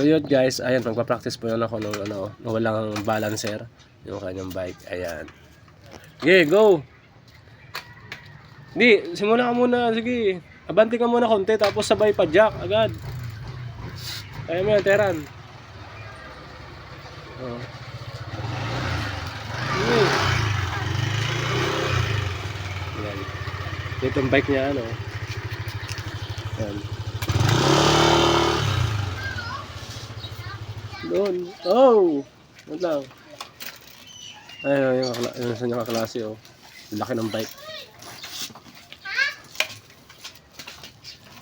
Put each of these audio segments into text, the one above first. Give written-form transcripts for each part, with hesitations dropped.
So yun guys, ayan, magpa-practice po yun ako nung walang balancer yung kanyang bike. Ayan. Okay, go! Hindi, simula ka muna. Sige, abante ka muna konti tapos sabay pa jack agad. Kaya mo yan, Teran. Oh. Ayan. Ito yung bike niya, ano. Ayan. Doon. Oh! Wait lang. Ayun, yung sa niya kaklase, oh. Laki ng bike.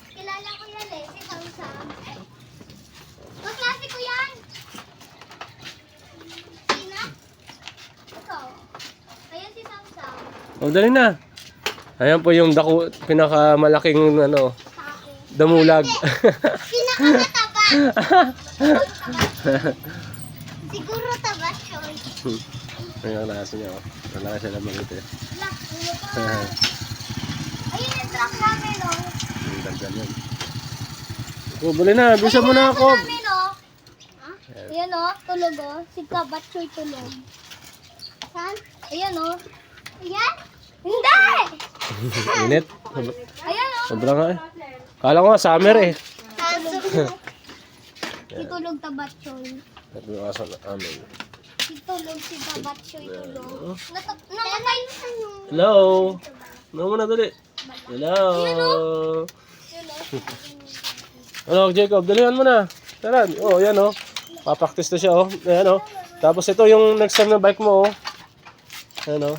Kilala ko yan eh, si Samsam. Kaklase ko yan! Sina? Ikaw? Ayan si Samsam. Oh, dali na. Ayan po yung pinakamalaking, ano, Sa akin. damulag. Pinakamataba. Siguro taba choy. Ayun, nasa niya, oh. Wala siya naman ito, eh. Lock, ano ba? Ayun yung truck namin, oh. Ang ganda yun. Oh, bali na. Bisa mo na ako. Namin, oh. Ayan, oh. Tulog, oh. Si Kabat choy tulog. Saan? Ayan, oh. Ayan? Hindi! Init. Ayan, oh. Sobra nga, eh. Kala ko nga summer, eh. Itulog tabat choy. Ito yung aso na amin. Itulog si tabat choy tulog. Namatay na yung... Hello? Ano mo na, dali? Hello? Ano, Jacob? Dalihan mo na. Tara. Oh, yan, oh. Papractice na siya, oh. Ayan, oh. Tapos ito yung next time na bike mo, oh. Ayan, oh.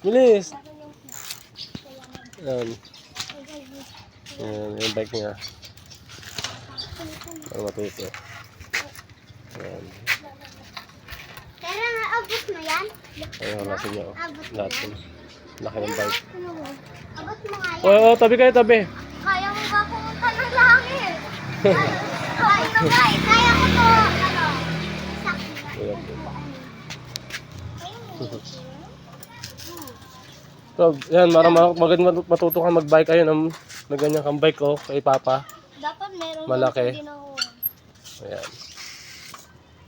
Bilis. Ayan. Ayan, yung bike niya. Para matuto. Ayan. Pero abot mo yan? Ayan, nasa niya, oh. Lahat yun. Laki ng bike. Abot mo nga yan. Oh, tabi kayo, tabi. Kaya mo ba pumunta ng langit? Kaya mo ba? Kaya ko to. Ano? Sakto na. Ayan. So, yan, maganda matuto ka mag-bike. Ayun, na ganyan kang bike, oh, kay Papa. Dapat meron Malaki. din ako. Ayan.